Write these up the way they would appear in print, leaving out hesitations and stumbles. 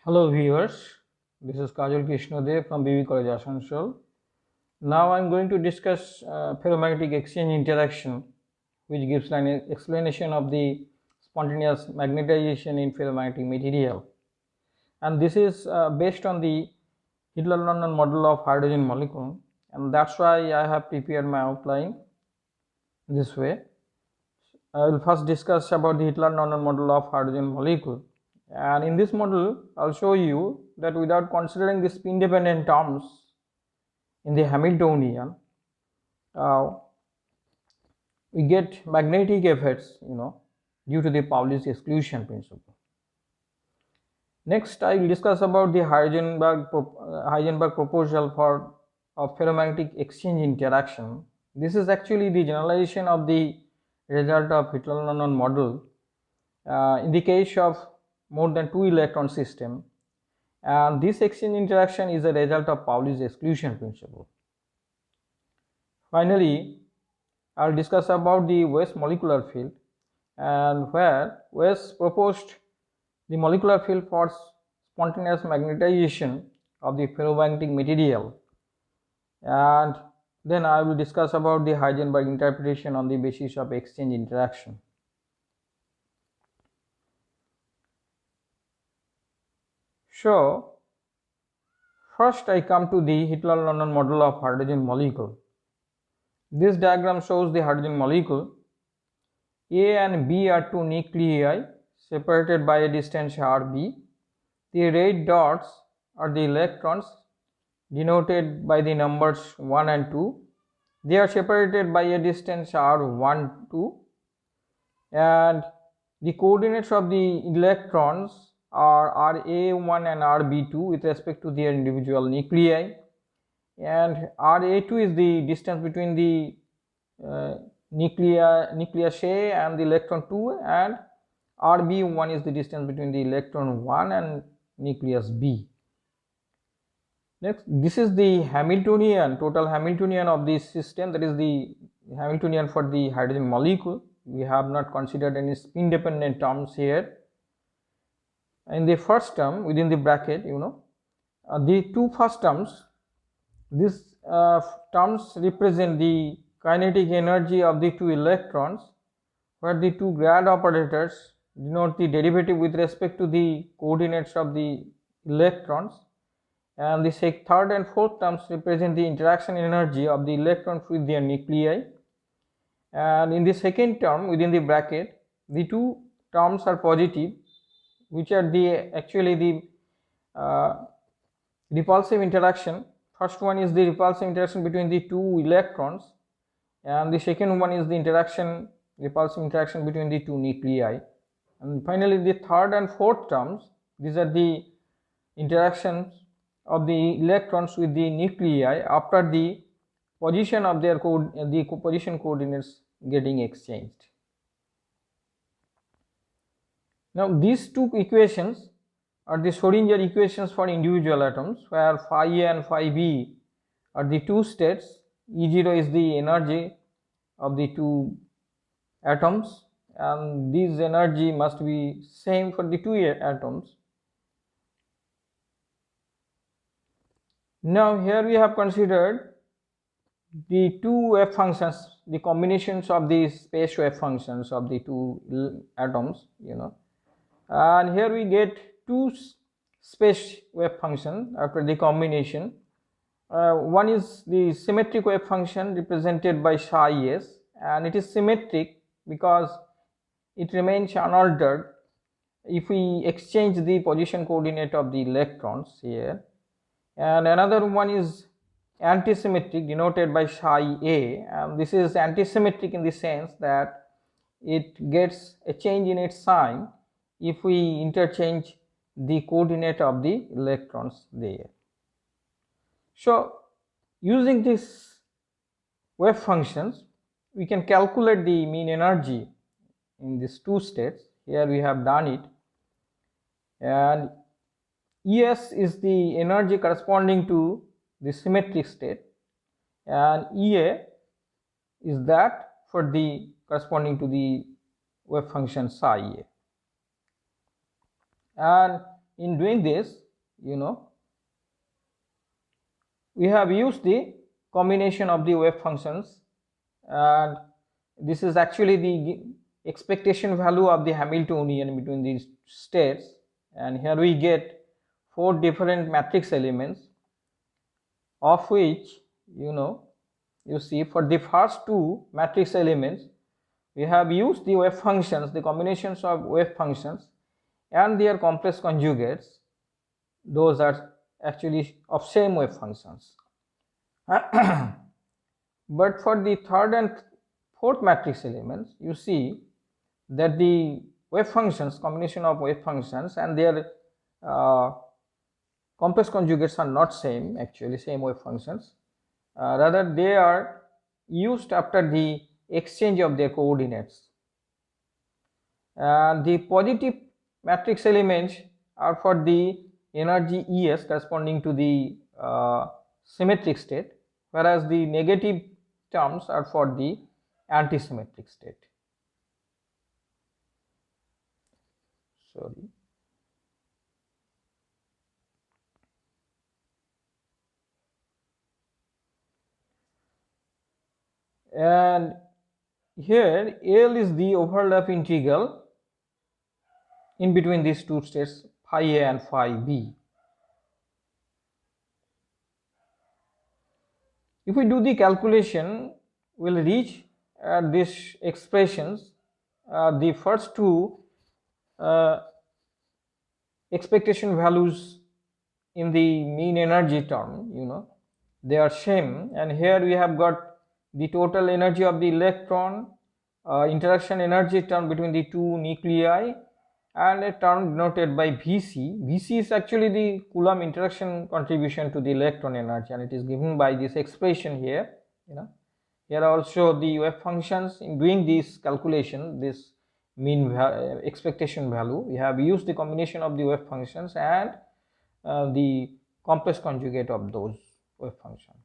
Hello viewers, this is Kajal Krishnadev from BV College Asansol. Now I am going to discuss ferromagnetic exchange interaction, which gives an explanation of the spontaneous magnetization in ferromagnetic material. And this is based on the Hitler-London model of hydrogen molecule, and that's why I have prepared my outline this way. I will first discuss about the Hitler-London model of hydrogen molecule. And in this model, I'll show you that without considering the spin-dependent terms in the Hamiltonian, uh, we get magnetic effects, due to the Pauli's exclusion principle. Next, I will discuss about the Heisenberg proposal for ferromagnetic exchange interaction. This is actually the generalization of the result of Hitler-London model in the case of more than two electron system, and this exchange interaction is a result of Pauli's exclusion principle. Finally, I'll discuss about the West molecular field, and where West proposed the molecular field for spontaneous magnetization of the ferromagnetic material, and then I will discuss about the Heisenberg interpretation on the basis of exchange interaction. So first I come to the Hitler-London model of hydrogen molecule. This diagram shows the hydrogen molecule. A and B are two nuclei separated by a distance rb. The red dots are the electrons denoted by the numbers 1 and 2. They are separated by a distance r1, 2, and the coordinates of the electrons are ra1 and rb2 with respect to their individual nuclei, and ra2 is the distance between the nucleus A and the electron 2, and rb1 is the distance between the electron 1 and nucleus B. Next, this is the Hamiltonian, total Hamiltonian of this system, that is the Hamiltonian for the hydrogen molecule. We have not considered any spin dependent terms here. In the first term, within the bracket, the two first terms, these terms represent the kinetic energy of the two electrons, where the two grad operators denote the derivative with respect to the coordinates of the electrons, and the third and fourth terms represent the interaction energy of the electrons with their nuclei. And in the second term within the bracket, the two terms are positive, which are actually the repulsive interaction. First one is the repulsive interaction between the two electrons, and the second one is the repulsive interaction between the two nuclei. And finally, the third and fourth terms, these are the interactions of the electrons with the nuclei after the position of their position coordinates getting exchanged. Now these two equations are the Schrodinger equations for individual atoms, where phi A and phi B are the two states. E0 is the energy of the two atoms, and this energy must be same for the two atoms. Now here we have considered the two wave functions, the combinations of the space wave functions of the two atoms, and here we get two space wave function after the combination. One is the symmetric wave function represented by psi s, and it is symmetric because it remains unaltered if we exchange the position coordinate of the electrons here. And another one is antisymmetric, denoted by psi a, and this is antisymmetric in the sense that it gets a change in its sign if we interchange the coordinate of the electrons there. So using these wave functions, we can calculate the mean energy in these two states. Here we have done it, and Es is the energy corresponding to the symmetric state, and Ea is that for the corresponding to the wave function psi a. And in doing this, we have used the combination of the wave functions, and this is actually the expectation value of the Hamiltonian between these states, and here we get 4 different matrix elements, of which you see for the first 2 matrix elements we have used the wave functions, the combinations of wave functions and their complex conjugates. Those are actually of same wave functions. But for the third and fourth matrix elements, you see that the wave functions, combination of wave functions and their complex conjugates are not same wave functions. Rather they are used after the exchange of their coordinates. The positive matrix elements are for the energy Es corresponding to the symmetric state, whereas the negative terms are for the antisymmetric state. Sorry. And here L is the overlap integral in between these two states, phi A and phi B. If we do the calculation, we will reach these expressions. The first 2 expectation values in the mean energy term, they are same, and here we have got the total energy of the electron, interaction energy term between the 2 nuclei, and a term denoted by Vc. Vc is actually the Coulomb interaction contribution to the electron energy, and it is given by this expression here. Here also the wave functions. In doing this calculation, this mean expectation value, we have used the combination of the wave functions and the complex conjugate of those wave functions.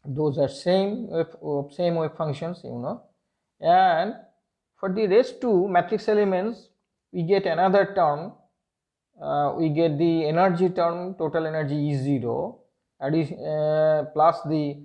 Those are same wave functions, and for the rest 2 matrix elements we get another term. We get the energy term, total energy E0, plus the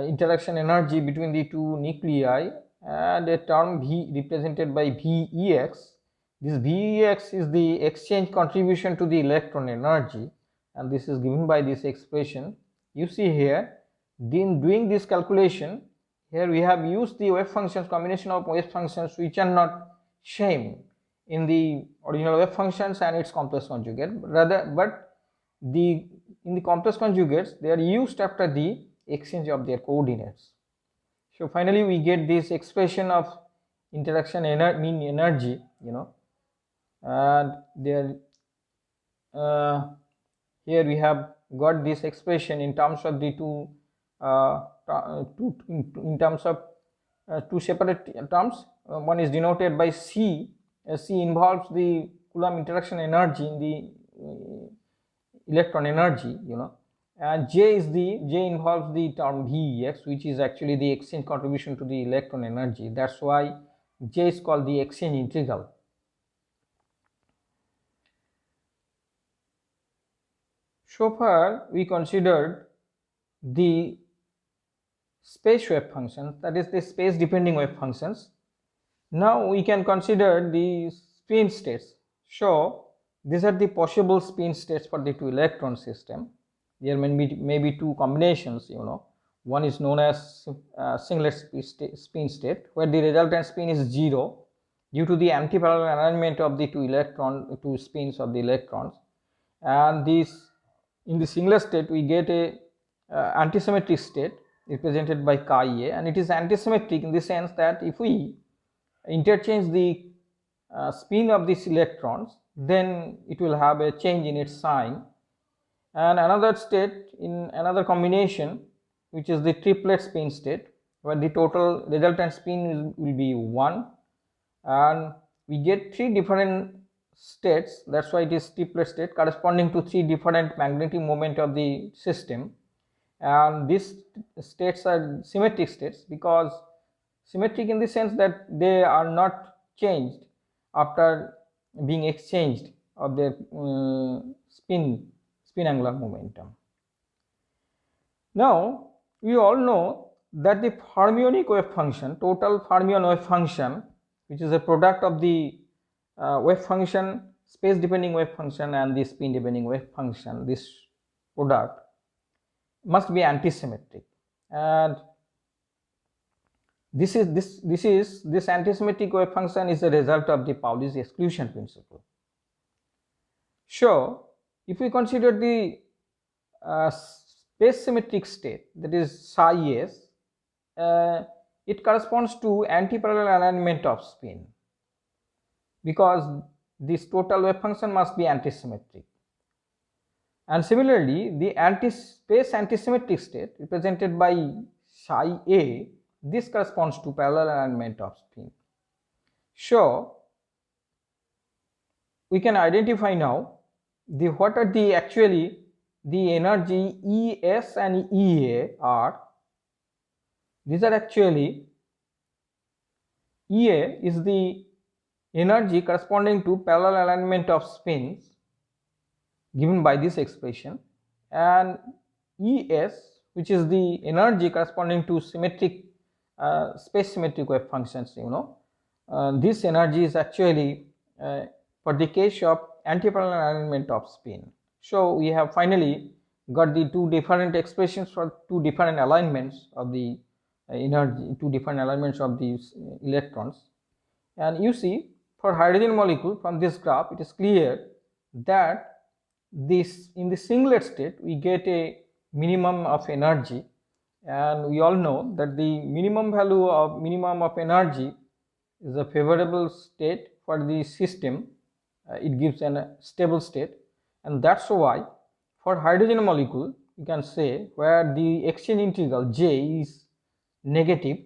interaction energy between the 2 nuclei, and a term V represented by Vex. This Vex is the exchange contribution to the electron energy, and this is given by this expression. You see here, in doing this calculation, here we have used the wave functions, combination of wave functions which are not same in the original wave functions and its complex conjugate, but in the complex conjugates they are used after the exchange of their coordinates. So finally we get this expression of interaction mean energy, and there here we have got this expression in terms of the in terms of 2 separate terms. One is denoted by C. C involves the Coulomb interaction energy in the electron energy, and J involves the term Vex, which is actually the exchange contribution to the electron energy. That's why J is called the exchange integral. So far we considered the space wave functions, that is the space depending wave functions. Now we can consider the spin states. So these are the possible spin states for the 2 electron system. There may be 2 combinations, one is known as singlet spin state, where the resultant spin is 0 due to the antiparallel arrangement of the 2 spins of the electrons, and this in the singlet state we get a antisymmetric state represented by chi A, and it is antisymmetric in the sense that if we interchange the spin of these electrons, then it will have a change in its sign. And another state in another combination, which is the triplet spin state, where the total resultant spin will be 1, and we get 3 different states. That's why it is triplet state, corresponding to 3 different magnetic moment of the system. And these states are symmetric states, because symmetric in the sense that they are not changed after being exchanged of their spin angular momentum. Now we all know that the fermionic wave function, total fermion wave function, which is a product of the wave function, space depending wave function and the spin depending wave function, this product must be antisymmetric, and this antisymmetric wave function is a result of the Pauli's exclusion principle. So if we consider the space symmetric state, that is psi s, it corresponds to antiparallel alignment of spin, because this total wave function must be antisymmetric. And similarly, the space antisymmetric state represented by psi a, this corresponds to parallel alignment of spin. So we can identify now what are the actually the energy Es and Ea are. These are actually, Ea is the energy corresponding to parallel alignment of spins given by this expression, and Es, which is the energy corresponding to symmetric space symmetric wave functions, this energy is actually for the case of antiparallel alignment of spin. So we have finally got the two different expressions for two different alignments of the energy, two different alignments of these electrons. And you see, for hydrogen molecule, from this graph it is clear that this in the singlet state we get a minimum of energy, and we all know that the minimum of energy is a favorable state for the system. It gives a stable state, and that's why for hydrogen molecule you can say where the exchange integral J is negative,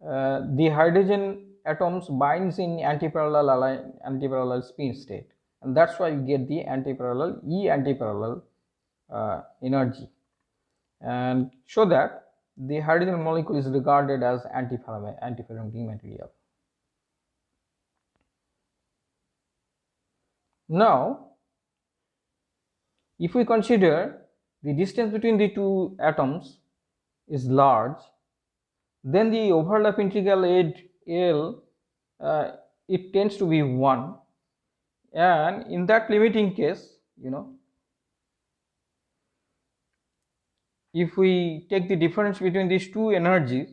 the hydrogen atoms binds in antiparallel spin state, and that's why you get the antiparallel antiparallel energy, and show that the hydrogen molecule is regarded as antiferromagnetic material. Now if we consider the distance between the two atoms is large, then the overlap integral L it tends to be 1, and in that limiting case, if we take the difference between these two energies,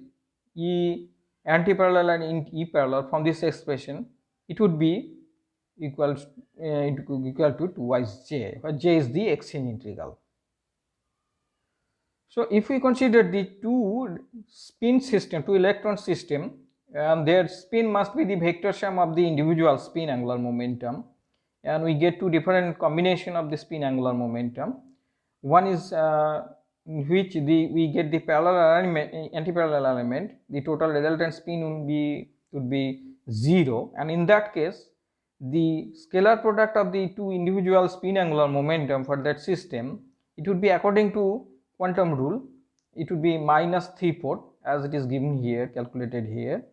E antiparallel and E parallel, from this expression it would be equal to 2y J, where J is the exchange integral. So if we consider the two spin system, two electron system, their spin must be the vector sum of the individual spin angular momentum, and we get two different combination of the spin angular momentum. One is in which we get the parallel alignment, antiparallel alignment, the total resultant spin would be 0, and in that case the scalar product of the two individual spin angular momentum for that system, it would be according to quantum rule, it would be -3/4 as it is given here, calculated here.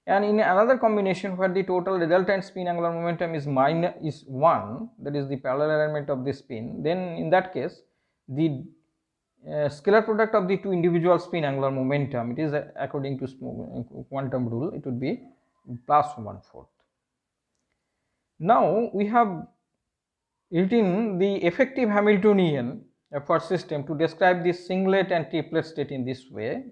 And in another combination where the total resultant spin angular momentum is 1, that is the parallel alignment of the spin, then in that case the scalar product of the two individual spin angular momentum, it is according to quantum rule, it would be +1/4. Now we have written the effective Hamiltonian for system to describe the singlet and triplet state in this way.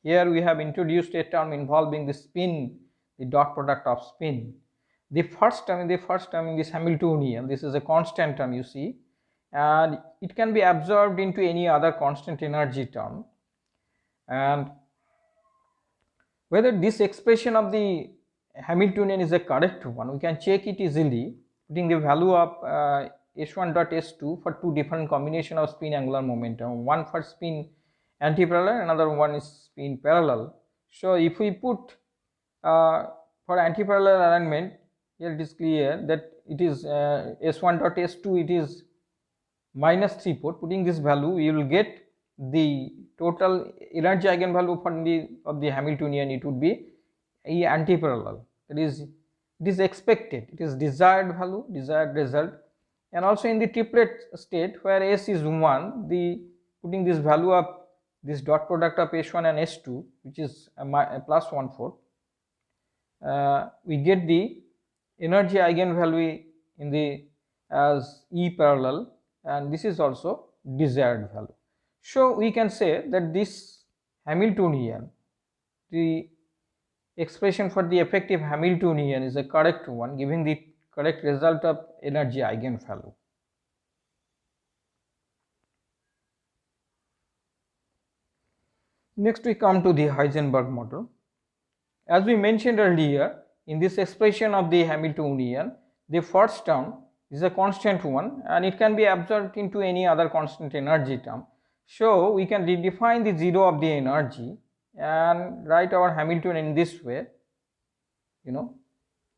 Here we have introduced a term involving the spin, the dot product of spin. The first term in this Hamiltonian, this is a constant term, you see, and it can be absorbed into any other constant energy term, and whether this expression of the Hamiltonian is a correct one, we can check it easily putting the value of S1 dot S2 for two different combination of spin angular momentum, one for spin antiparallel, another one is spin parallel. So if we put for antiparallel alignment, here it is clear that it is S1 dot S2, it is -3/4. Putting this value, we will get the total energy eigenvalue of the Hamiltonian, it would be E antiparallel, that is it is expected, it is desired value, desired result. And also in the triplet state where S is 1, the putting this value of this dot product of S1 and S2, which is a plus 1/4, we get the energy eigenvalue in the as E parallel, and this is also desired value. So we can say that this Hamiltonian, the expression for the effective Hamiltonian, is a correct one, giving the correct result of energy eigenvalue. Next we come to the Heisenberg model. As we mentioned earlier, in this expression of the Hamiltonian, the first term is a constant one and it can be absorbed into any other constant energy term. So we can redefine the zero of the energy and write our Hamiltonian in this way.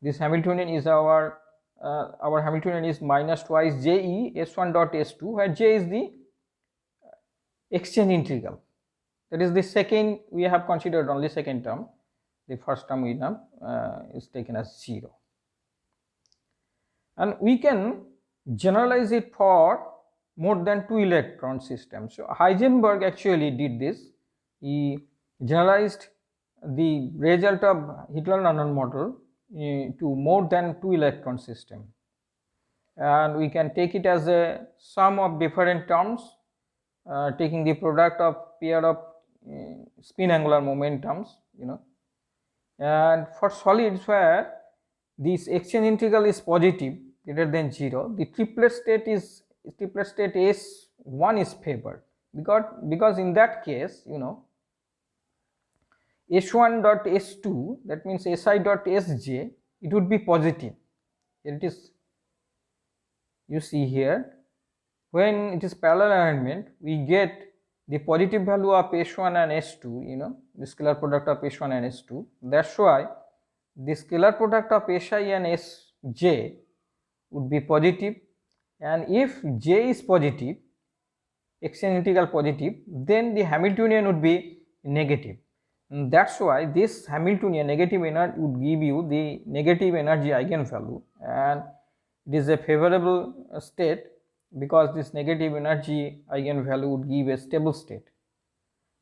This Hamiltonian is our Hamiltonian is minus twice JE S1 dot S2, where J is the exchange integral. That is the second, we have considered only second term. The first term we have is taken as 0. And we can generalize it for more than 2 electron systems. So Heisenberg actually did this. He generalized the result of Hitler-London model to more than 2 electron system. And we can take it as a sum of different terms, taking the product of pair of spin angular momentums, and for solids where this exchange integral is positive greater than 0, the triplet state S1 is favored, because in that case, S1 dot S2, that means Si dot Sj, it would be positive. It is, you see here, when it is parallel arrangement, we get the positive value of S1 and S2, the scalar product of S1 and S2. That's why the scalar product of Si and Sj would be positive, and if J is positive, exchange integral positive, then the Hamiltonian would be negative. And that's why this Hamiltonian negative energy would give you the negative energy eigenvalue, and it is a favorable state because this negative energy eigenvalue would give a stable state.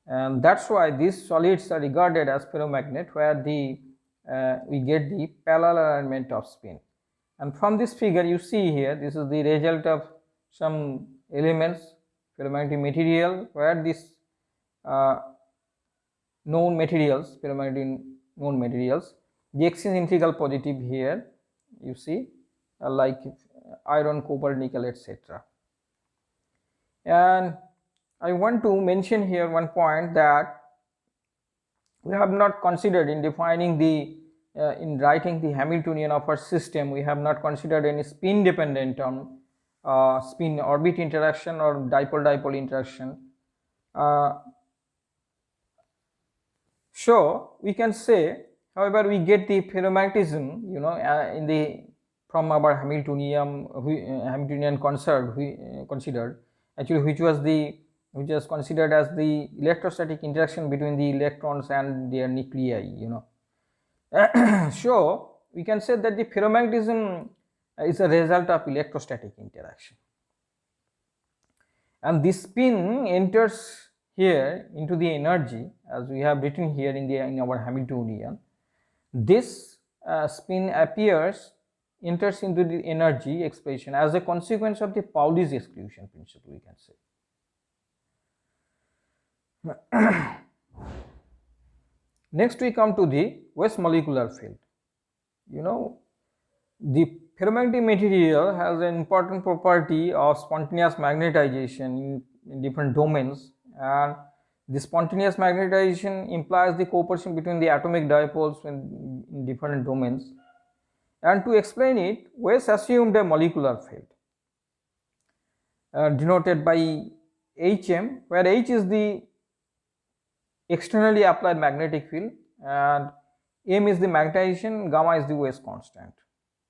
And that's why these solids are regarded as ferromagnet, where we get the parallel alignment of spin. And from this figure you see here, this is the result of some elements, ferromagnetic material, where this known materials, ferromagnetic known materials, the exchange integral positive here, you see, like iron, copper, nickel, etc. And I want to mention here one point that we have not considered in defining the in writing the Hamiltonian of our system. We have not considered any spin dependent term, spin orbit interaction or dipole-dipole interaction. So we can say, however, we get the ferromagnetism, in the from our Hamiltonian considered actually, which was considered as the electrostatic interaction between the electrons and their nuclei. So we can say that the ferromagnetism is a result of electrostatic interaction, and this spin enters here into the energy, as we have written here in our Hamiltonian. This spin enters into the energy expression as a consequence of the Pauli's exclusion principle, we can say. Next we come to the West molecular field. The ferromagnetic material has an important property of spontaneous magnetization in different domains, and the spontaneous magnetization implies the cooperation between the atomic dipoles in different domains. And to explain it, West assumed a molecular field denoted by Hm, where H is the externally applied magnetic field and M is the magnetization, gamma is the West constant.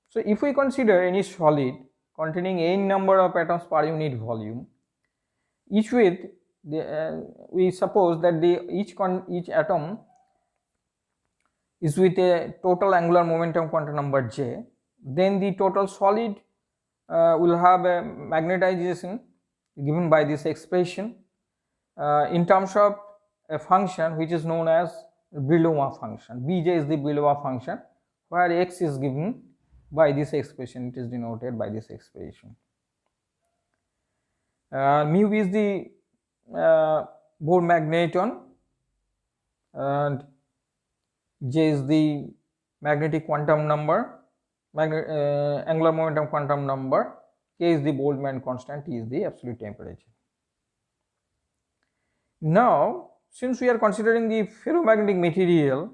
So if we consider any solid containing n number of atoms per unit volume, each with we suppose that each atom is with a total angular momentum quantum number j, then the total solid will have a magnetization given by this expression in terms of a function which is known as Brillouin function. Bj is the Brillouin function, where x is given by this expression, it is denoted by this expression. Mu is the Bohr magneton, and j is the magnetic quantum number, angular momentum quantum number, k is the Boltzmann constant, T is the absolute temperature. Now, since we are considering the ferromagnetic material,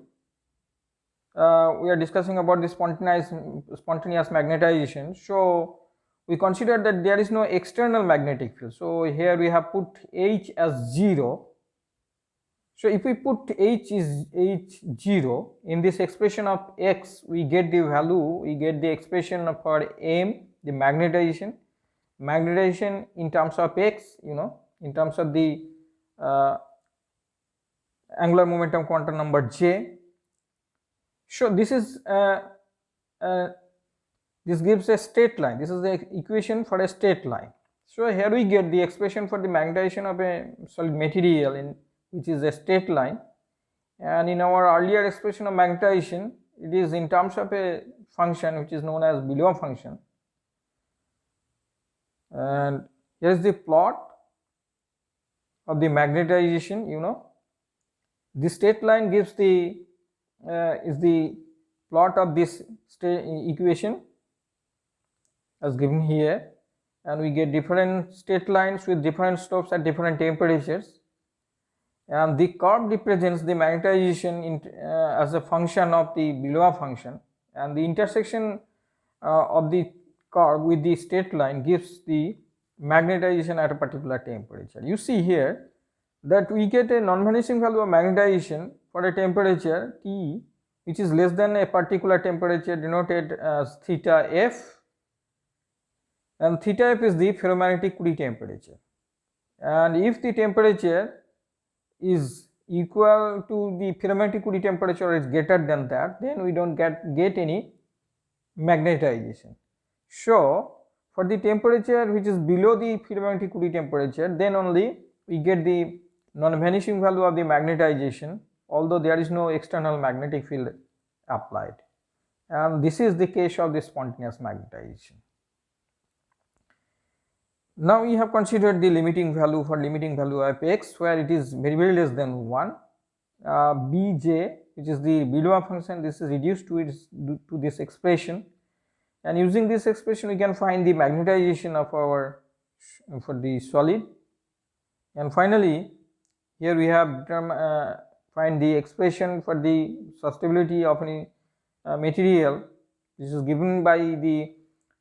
we are discussing about the spontaneous magnetization. So we consider that there is no external magnetic field. So here we have put H as 0. So if we put H is H0 in this expression of x, we get the value, we get the expression for M, the magnetization in terms of x, in terms of the angular momentum quantum number j. So this is this gives a straight line. This is the equation for a straight line. So here we get the expression for the magnetization of a solid material which is a straight line, and in our earlier expression of magnetization, it is in terms of a function which is known as Brillouin function. And here is the plot of the magnetization. This straight line gives the is the plot of this equation as given here, and we get different straight lines with different slopes at different temperatures, and the curve represents the magnetization as a function of the Brillouin function, and the intersection of the curve with the straight line gives the magnetization at a particular temperature. You see here that we get a non-vanishing value of magnetization for a temperature T which is less than a particular temperature denoted as theta f, and theta f is the ferromagnetic Curie temperature, and if the temperature is equal to the ferromagnetic Curie temperature or is greater than that, then we don't get any magnetization. So for the temperature which is below the ferromagnetic Curie temperature, then only we get the non-vanishing value of the magnetization, although there is no external magnetic field applied, and this is the case of the spontaneous magnetization. Now we have considered the limiting value of x, where it is very less than 1. Bj, which is the Brillouin function, this is reduced to this expression, and using this expression we can find the magnetization of for the solid. And finally here we have find the expression for the susceptibility of any material. This is given by the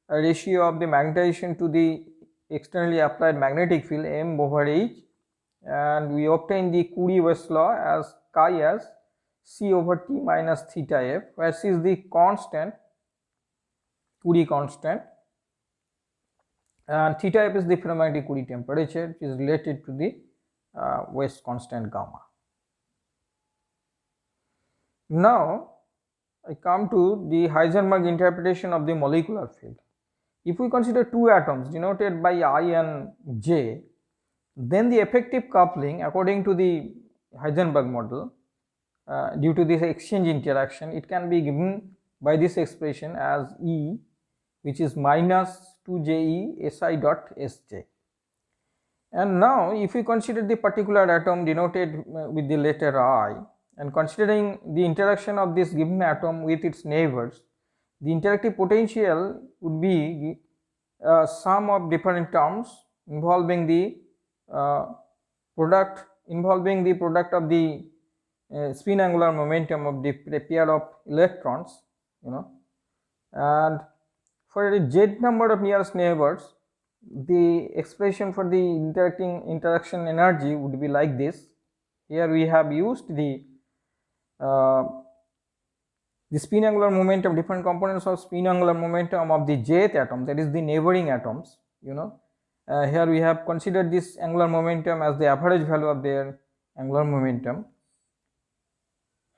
ratio of the magnetization to the externally applied magnetic field M over H, and we obtain the Curie-West law as chi as C over T minus theta f, where C is the constant, Curie constant, and theta f is the ferromagnetic Curie temperature, which is related to the West constant gamma. Now I come to the Heisenberg interpretation of the molecular field. If we consider two atoms denoted by I and J, then the effective coupling according to the Heisenberg model due to this exchange interaction, it can be given by this expression as E, which is minus 2je Si dot Sj. And now if we consider the particular atom denoted with the letter I, and considering the interaction of this given atom with its neighbors, the interactive potential would be sum of different terms involving the product of the spin angular momentum of the pair of electrons, and for a z number of nearest neighbors, the expression for the interaction energy would be like this. Here we have used the spin angular momentum, different components of spin angular momentum of the jth atom, that is the neighboring atoms. Here we have considered this angular momentum as the average value of their angular momentum,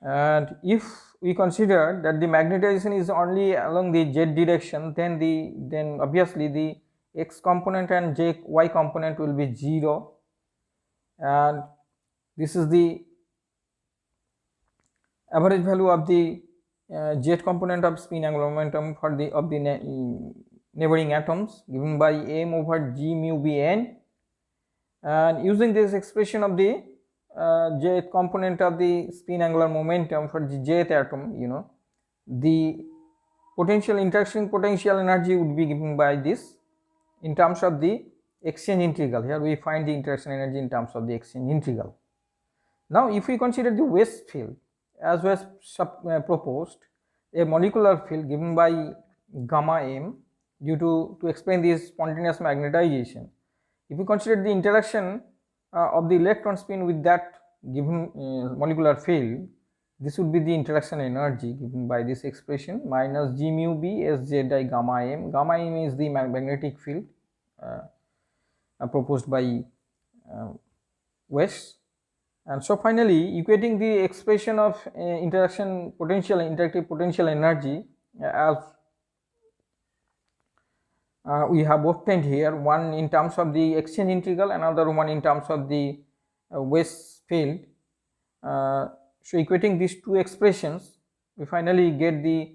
and if we consider that the magnetization is only along the z direction, then obviously the x component and y component will be 0, and this is the average value of the z component of spin angular momentum for the neighboring atoms given by m over g mu b n, and using this expression of the jth component of the spin angular momentum for the jth atom, the potential interaction potential energy would be given by this in terms of the exchange integral. Here we find the interaction energy in terms of the exchange integral. Now if we consider the West field as was proposed, a molecular field given by gamma m due to explain this spontaneous magnetization. If we consider the interaction of the electron spin with that given molecular field, this would be the interaction energy given by this expression minus g mu b s z I gamma m. Gamma m is the magnetic field proposed by West. And so finally equating the expression of interactive potential energy as we have obtained here, one in terms of the exchange integral, another one in terms of the West field. So equating these two expressions, we finally get the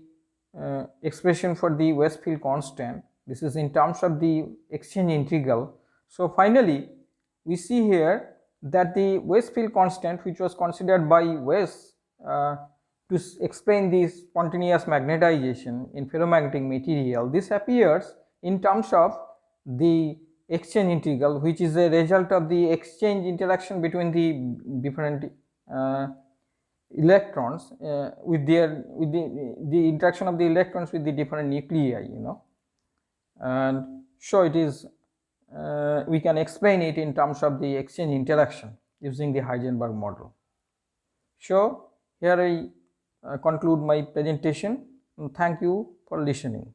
expression for the West field constant. This is in terms of the exchange integral. So finally we see here that the West field constant, which was considered by West to explain the spontaneous magnetization in ferromagnetic material, this appears in terms of the exchange integral, which is a result of the exchange interaction between the different electrons with the interaction of the electrons with the different nuclei, and so it is we can explain it in terms of the exchange interaction using the Heisenberg model. So here I conclude my presentation. Thank you for listening.